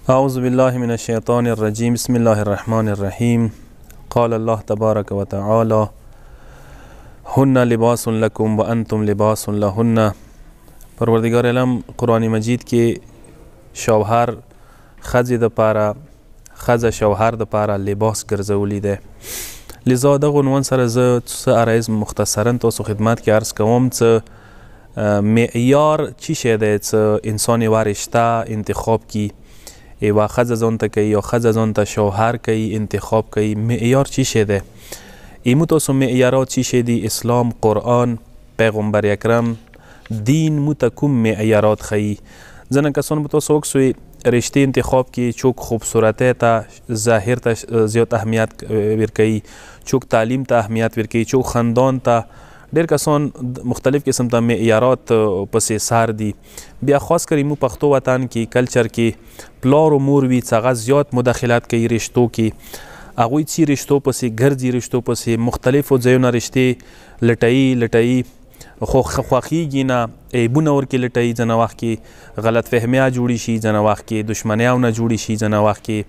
اعوذ بالله من الشیطان الرجیم بسم الله الرحمن الرحیم قال الله تبارک و تعالی هن لباس لکم و انتم لباس لهن. پروردگار علم قرآن مجید کې شوهر ښځې دپاره ښځه شوهر دپاره لباس ګرځولی دی. لذا دغه عنوان سره زه څه عرایض مختصرا تاسو خدمت کې عرض کوم. څه معیار چی شی دی څه انسان یوه رشته انتخاب کی، یوه ښځه ځان ته کوي یا ښځه ځان ته شوهر کوي انتخاب کوي، معیار چی شی دی؟ ایمو تاسو معیارات چی شی دی؟ اسلام، قرآن، پیغمبر اکرم، دین مو ته کوم معیارات ښیي. ځینې کسان به تاسو وکسوئ رشته انتخاب کی چوک خوبصورتی ته ظاهر ته زیات اهمیت ورکوي، چوک تعلیم ته اهمیت ورکوي، چوک خاندان ته. ډېر کسان مختلف قسم ته معیارات پسې سار دي. بیا خاص کر مو پښتو وطن کې کلچر کې پلار و مور وي څه هغه زیات مداخلات کوي رشتو کې. هغوی څي رشتو پسې ګرځي، رشتو پسې مختلفو ځایونه رشتې لټوي، خو خوښیږي نه، عیبونه ورکې لټوي. ځینې وخت کې غلط فهمیه جوړې شي، ځینې وخت کې دشمنیونه جوړې شي، ځینې وخت کې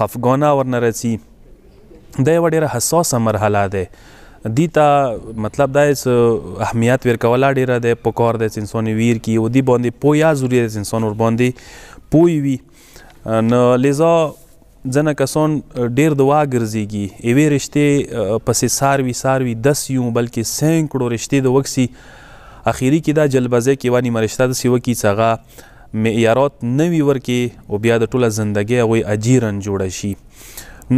خفګانه ورنه راځي. دا یوه ډېره حساسه مرحله ده. دی ته مطلب دا اهمیت ورکوله ډېره دی پکار دی چې انسان ویر کړي او دې باندې پوهه ضروري ده چې انسان ورباندې پوه وي. نو لذا ځینې کسان ډېر دوا ګرځېږي، یوې رشتې پسې سار وي 10 یو بلکې سینکړو رشتې د وکسي. اخري کې دا جلبازۍ کې یوه نیمه رشته داسې وکړي چې هغه معیارات نه وي ورکې او بیا د ټوله زندګۍ هغوی اجیرن جوړه شي.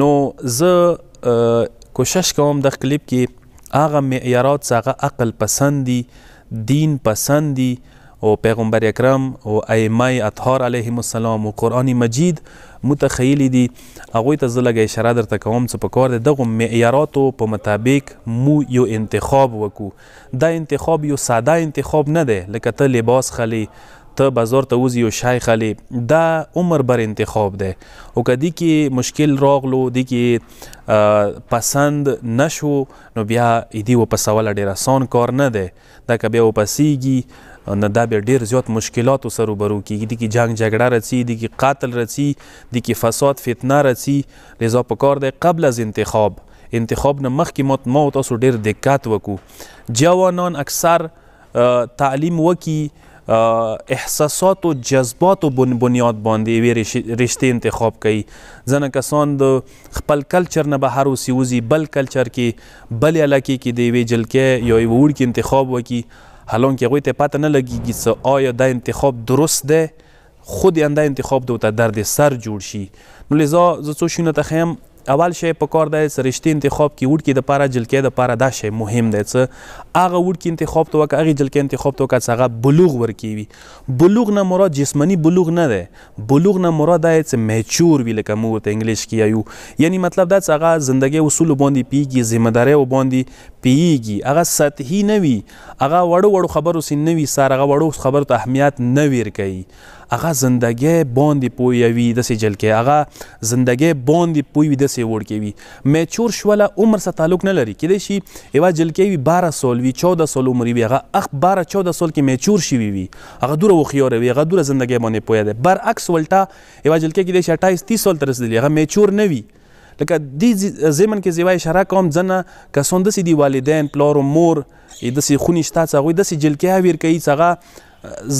نو زه کوشش کوم د کلیپ کې هغه معیارات چې هغه عقل پسند دي، دین پسند دي او پیغمبر اکرم او ائمه اطهار علیهم السلام او قرآن مجید متخیلی دي، هغوی ته زه لږه اشاره درته کوم چې پکار دی دغو معیاراتو په مطابق مو یو انتخاب وکړو. دا انتخاب یو ساده انتخاب نه دی لکه ته لباس خلی، ته بازار ته وځي یو شی خلی. دا عمر بر انتخاب دی او که دی کې مشکل راغلو، دی کې پسند نشو، نو بیا ایدی وپسوله ډېر آسان کار نه دی. دا که بیا وپسیږي نو دا بیا ډېر زیات مشکلاتو سره روبرو کېږي. دی کې جنګ جګړه راځي، دی کې قتل راځي، دی کې فساد فتنه راځي. لذا پکار دی قبل از انتخاب نه مخکې ما تاسو ډېر دقت وکړو. جوانان اکثر تعلیم وکړي، احساسات و جذبات و بنیاد باندې یوې رشتې انتخاب کوي. ځینې کسان د خپل کلچر نه بهر وځي بل کلچر کې بل علاقې کې د یوې جلکې یا یوه وړکي انتخاب وکړي، حالانکه هغوی ته پته نه لګېږي چې آیا دا انتخاب درست دی، خود انده انتخاب د ورته درد سر جوړ شي. نو لذا زه څو شیونه ته ښیم. اول شی پکار دی چې رشتې انتخاب کې وړکي دپاره جلکې دپاره دا شی مهم دی چې هغه وړکي انتخاب ته وکړه، هغې جلکې انتخاب ته وکړه چې هغه بلوغ ورکوي. بلوغ نه مراد جسماني بلوغ نه دی، بلوغ نه مراد دا چې میچور وي لکه موږ ورته انګلیش کې یایو. یعنی مطلب دا چې هغه زندګۍ اصولو باندې پوهېږي، ذمهداریو باندې پوهېږي، هغه سطحي نه وي، هغه وړو خبرو سې نه وي سر، هغه وړو خبرو ته اهمیت نه ورکوي، هغه زندګۍ باندې پوهوي داسې جلکې، هغه زندګۍ باندې پوهوي داسې وړکې وي. میچور شوله عمر سره تعلق نه لري. کیدای شي یوه جلکې وي 12 سال وي، 14 سال عمر وي، هغه 12-14 سال کې میچور شوي وي، هغه دوره هوښیاره وي، هغه دوره زندګۍ باندې پوهه ده. برعکس ولټه یوه جلکې کیدای شي 28-30 سال ته رسېدلي، هغه میچور نه وي. لکه دې ضمن کې زه یوه اشاره کوم، ځینې کسان داسې دي والدین پلار و مور داسې خونې شته چې هغوی داسې جلکې ورکوي چې هغه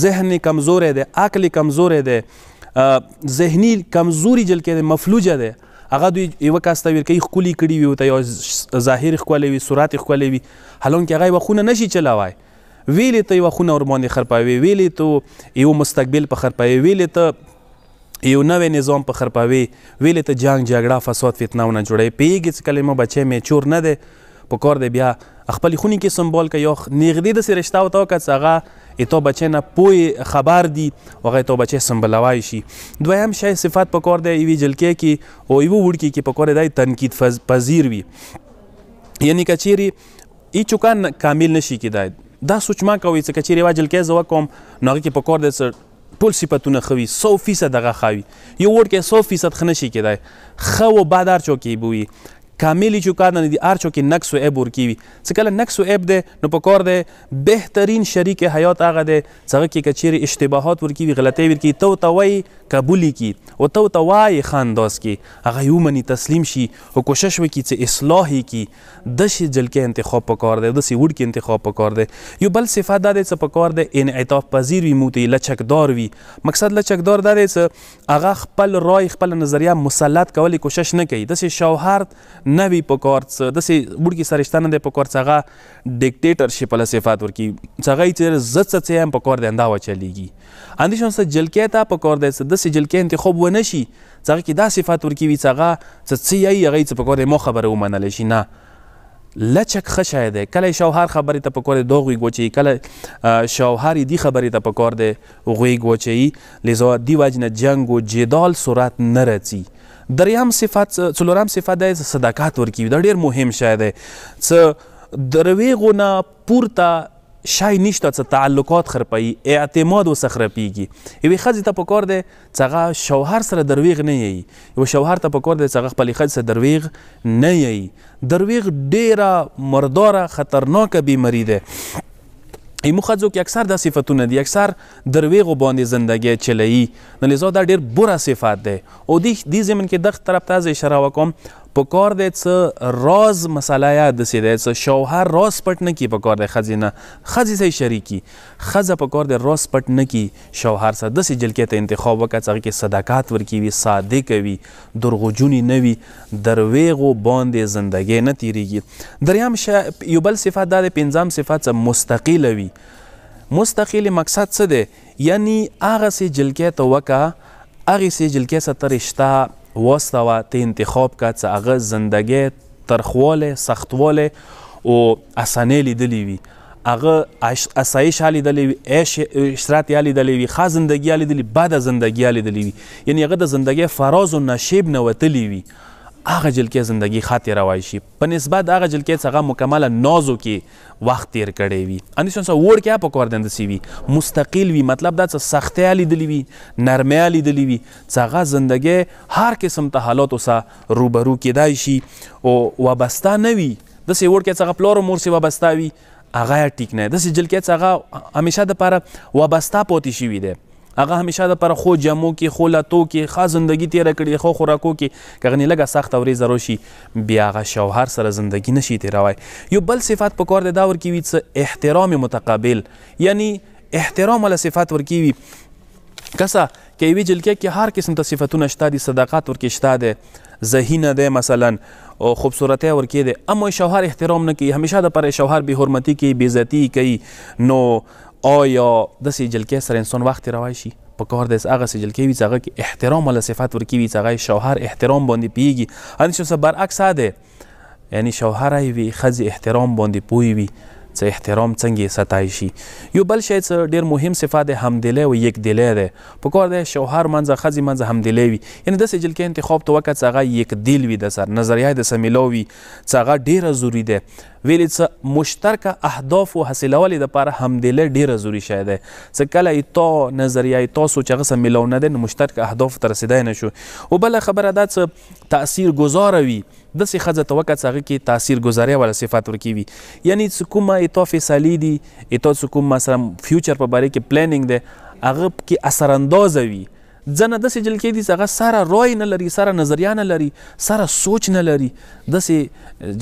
ذهن کمزوری دی، عقل کمزوری دی، ذهني کمزوري جلکې دی، مفلوجه دی. هغه دوی یوه کس ته ورکوي ښکلي کړي وي، ورته یو ظاهر ښکلی وي، صورت ښکلی وي، حالانکه هغه یوه خونه نشي چلوی. ویلې ته یوه خونه ورباندې خرپوي، ویلې ته یو مستقبل په خرپوي، ویلې ته یو نوی نظام په خرپوي، ویلې ته جنګ جګړه فساد فتنهونه جوړوي. پوهېږي چې کله ما بچی میچور نه دی، پکار دی بیا خپلې خونې کې سمبال که یو نږدې داسې رشته ورته وکړه چې هغه تا بچی نه پوه خبر دی او هغه تا بچی سمبلوی شي. دویم شی صفت پکار دی یوې جلکې کې او یوه وړکي کې پکار دی تنقید پذیر وي. یعنی که چیرې هیڅوک کامل نشي کیدای. دا سوچ ما کوئ چې که چیرې یوه جلکې زه وکړم نو هغې کې پکار دی چې ټول صفتونه ښه وي، 100% هغه ښه وي. یو وړکی 100% ښه نشي کیدای، ښه و بد هر چا کې به وي. کاملی چوکا نه دي هر چا کې نقص و عیب ورکوي څه کله نقص و عیب دی نو پکار دی بهترین شریک حیات هغه دی چې هغه کې که چیرې اشتباهات ورکوي غلطۍ ورکوي ته ورته وایي قبول کړي او ته ورته وایي ښه انداز کې هغه یې ومني تسلیم شي خو کوشش وکړي چې اصلاح یې کړي داسې جلکې انتخاب پکار دی داسې وړکې انتخاب پکار دی یو بل صفت دا دی چې پکار دی انعطاف پذیر وي موږ ته لچکدار وي مقصد لچکدار دا دی چې هغه خپل رای خپل نظریه مسلط کولی کوشش نه کوي داسې شوهر نه وي پکار څه داسې وړکې سرشته نه دی پکار چې هغه ډیکټیټرشپ والا صفات ورکړي چې هغه یې چې زه څه څه یم پکار دی اندا وچلیږي اندیشون څه جلکې ته پکار دی چې داسې جلکې انتخاب ونه شي چې هغه کې دا صفات ورکوي چې هغه څه یی هغه یې څه پکار دی مو خبره ومنلی شي نه لچک ښه شی دی کله شوهر خبرې ته پکار دی دا غوږ وچوي کله شوهر یې دې خبرې ته پکار دی غوږ وچوي لذا دې وجې نه جنګ و جدال صورت نه رځي دریم صفت څلورم صفت دی صداقت ورکوي دا ډېر مهم شی دی څه درویغو نه پورته شای نشته چې تعلقات خرپوي اعتماد ورڅخه خرپېږي یوې ښځې ته پکار دی چې هغه شوهر سره درویغ نه یي یو شوهر ته پکار دی چې هغه خپلې ښځې سره درویغ نه یي درویغ ډېره مرداره خطرناکه بیماري ده ایمو ښځو کې اکثر دا صفتونه دي اکثر درویغو باندې زندګي چلوي نو لذا دا ډېر بوره صفت دی او دې ضمن کې دغه طرف ته زه اشاره وکړم پکار دی څه راز مسله یا داسې دی څه شوهر راز پټ نه کړي پکار دی ښځې نه ښځې سره یې شریکي ښځه پکار دی راز پټ نه کړي شوهر سره داسې جلکې ته انتخاب وکړه چې هغې کې صداقت ورکوي صادقه وي درغجونې نه وي درویغو باندې زندګۍ نه تېرېږي دریم یو بل صفت دا دی پنځم صفت څه مستقله وي مستقل مقصد څه دی یعنی هغسې جلکې ته وکړه هغسې جلکې سره ته رشته واستوه ته انتخاب که چې هغه زندګۍ ترخوالی سختوالی او اسانۍ لیدلی وي هغه اسایش یا لیدلی وي عشرت یا لیدلی وي ښه زندګي یا لیدلي بده زندګي یا لیدلی وي یعنی هغه د زندګۍ فراز و نشیب نه وتلی وي هغه جلکې زندګي ښه تېروی شي په نسبت هغه جلکې چې هغه مکمله نازو کې وخت تیر کړی وي اندیشون څه وړ کې پکار دی انداسې وي مستقل وي مطلب دا څه سختۍ لیدلی وي نرمۍ لیدلی وي چې هغه زندګۍ هر قسم ته حالاتو سره روبرو کیدای شي او وابسته نه وي داسې وړ کې چې هغه پلار و مور سې وابسته وي هغه یې ټیک نه داسې جلکې چې هغه همیشه دپاره وابسته پاتې شوي دی هغه همیشه دپاره خو جمو کې خو لتو کې ښه زندګي تېره کړي خو خوراکو کې که هغه لږه سخته ورځ راشي بیا هغه شوهر سره زندګي نشي تېروی یو بل صفت پکار دی دا ورکوي څه احترام متقابل یعنی احترام والا صفت ورکوي کسه که یوې جلکې کې هر قسم ته صفتونه شته دي صداقت ورکې شته دی ذهینه دی مثلا او خوبصورتی ورکې دی اما شوهر احترام نه کوي همیشه دپاره شوهر بې حرمتي کوي بېعزتي کوي نو آیا داسې جلکې سره انسان وخت تېروی شي پکار دی هغسې جلکې وي چې هغه کې احترام والا صفت ورکوي چې هغه شوهر احترام باندې پوهېږي همداسې څه برعکس دی یعنی شوهر یې وي ښځې احترام باندې پوه وي چې احترام څنګه ستای شي یو بل شی څه ډېر مهم صفت دی همدلی او یکدلی دی پکار دی شوهر منځه ښځې منځه همدلی وي یعنی داسې جلکې انتخاب ته وکړه چې هغه یکدل وي د سر نظریه د سره میلاو وي چې هغه ډېره ضروري دی ویلې څه مشترکه اهدافو حاصلولو دپاره همدلی ډېره ضروري شی دی چې کله یې تا نظریه یې تا سوچ هغه سره میلاو نه دی نو مشترکه اهدافو ته رسېدی نه شو او بله خبره دا څه تاثیر گذاره وي داسې ښځه ته وکړه چې هغه کې تاثیر گذارۍ والا صفت ورکوي یعنی څه کومه تا فیصلې دي تا څه کوم مثلا فیوچر په باره کې پلانینګ دی هغه کې اثراندازه وي ځنه داسې جلکې دي چې هغه سره رای نه لري سره نظریه نه لري سره سوچ نه لري داسې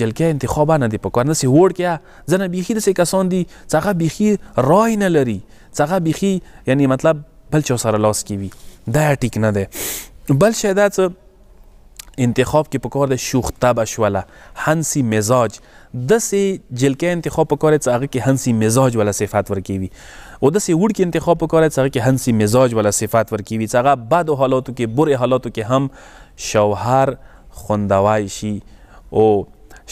جلکې انتخاب نه دی پکار داسې وړ کې ځنه بیخي داسې کسان دي چې هغه بیخي رای نه لري چې هغه بیخي یعنی مطلب بل چا سره لاس کې وي دا ټیک نه دی بل شی دا څه انتخاب کې پکار دی شوخ طبع شوله هنسي مزاج داسې جلکې انتخاب پکار دی چې هغه کې هنسي مزاج والا صفت ورکوي او داسې وړ کې انتخاب پکار دی چې هغه کې هنسي مزاج والا صفت ورکوي چې هغه بدو حالاتو کې برې حالاتو کې هم شوهر خوندوی شي او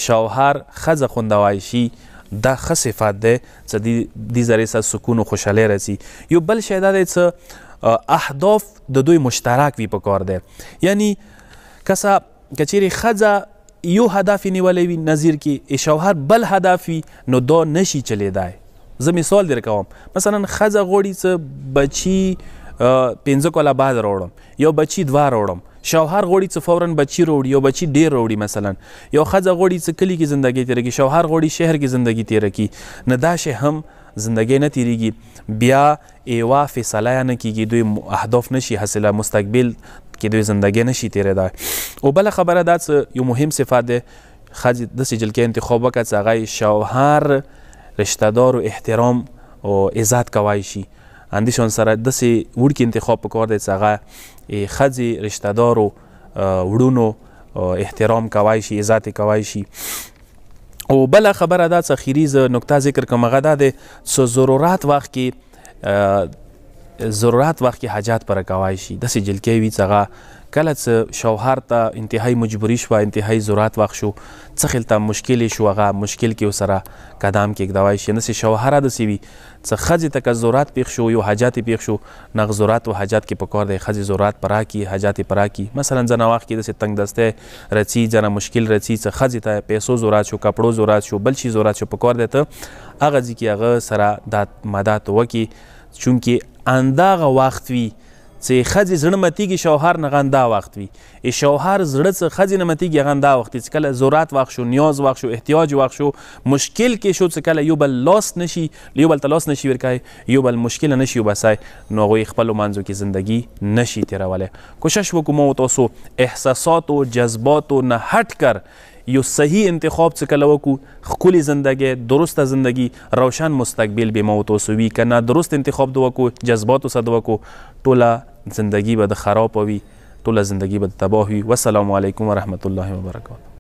شوهر ښځه خوندوی شي دا ښه صفت دی چې دې ذریعې سره سکون و خوشحالۍ راځي یو بل شی دا دی چې اهداف د دوی مشترک وي پکار دی یعنی کسه که چیرې ښځه یو هدف نیولی وي نظیر کې شوهر بل هدف وي نو دا نشي چلیدای زه مثال در کوم مثلا ښځه غواړي څه بچي 5 کاله بعد راوړم یا بچي 2 راوړم شوهر غواړي څه فورا بچي راوړي یو بچي ډېر راوړي مثلا یو ښځه غواړي څه کلي کې زندګي تېره کړي شوهر غواړي شهر کې زندګي تېره کړي نه دا شی هم زندګۍ نه تېرېږي بیا ایوا فیصله نه کېږي دوی اهداف نشي حاصله مستقبل کې دوی زندګۍ نشي تېرېدای او بله خبره دا څه یو مهم صفت دی ښځې داسې جلکۍ انتخاب وکړه چې هغه شوهر رشتهدار و احترام او عزت کوای شي همدې شان سره داسې وړکي انتخاب پکار دی چې هغه ښځې رشتهدارو وړونو احترام کوای شي عزت یې کوای شي او بله خبره دا څه اخري زه نکته ذکر کوم هغه دا دی څه ضرورت وخت کې حاجات پوره کوای شي داسې جلکۍ وي چې هغه کله څه شوهر ته انتهایی مجبوري شوه انتهایی ضرورت وخت شو څه خلته مشکل شو هغه مشکل کې ورسره قدم کېږدوای شي داسې شوهره داسې وي څه ښځې ته که ضرورت پېښ شو یو حاجت یې پېښ شو نه ضرورت و حاجت کې پکار دی ښځې ضرورت په راکړي حاجت یې په راکړي مثلا ځینې وخت کې داسې تنګ دستی رڅي ځینې مشکل رڅي څه ښځې ته پیسو ضرورت شو کپړو ضرورت شو بل شي ضرورت شو پکار دی ته هغه ځای کې هغه سره دا مدد وکړي چونکې همدغه وخت وي چې ښځې زړه متېږي شوهر نه غندا وخت وي شوهر زړه څه ښځې نه متېږي هغه همدا وخت چې کله ضرورت وخت شو نیاز وخت شو احتیاج وخت شو مشکل کې شو چې کله یو بل ته لاس نشي ورکوی یو بل مشکل نشي وباسئ نو هغوی خپلو منځو کې زندګي نشي تېرولی کوشش وکړو ما و تاسو احساساتو جذباتو نه هټ کر یو صحیح انتخاب څه کله وکړو ښکلې زندګۍ درسته زندګي روشن مستقبل به ما و تاسو وي که نه درست انتخاب د وکړو جذباتو سره د وکړو ټوله زندگی به د خراب وي ټوله زندگی به د تباه وي والسلام علیکم ورحمت الله وبرکاته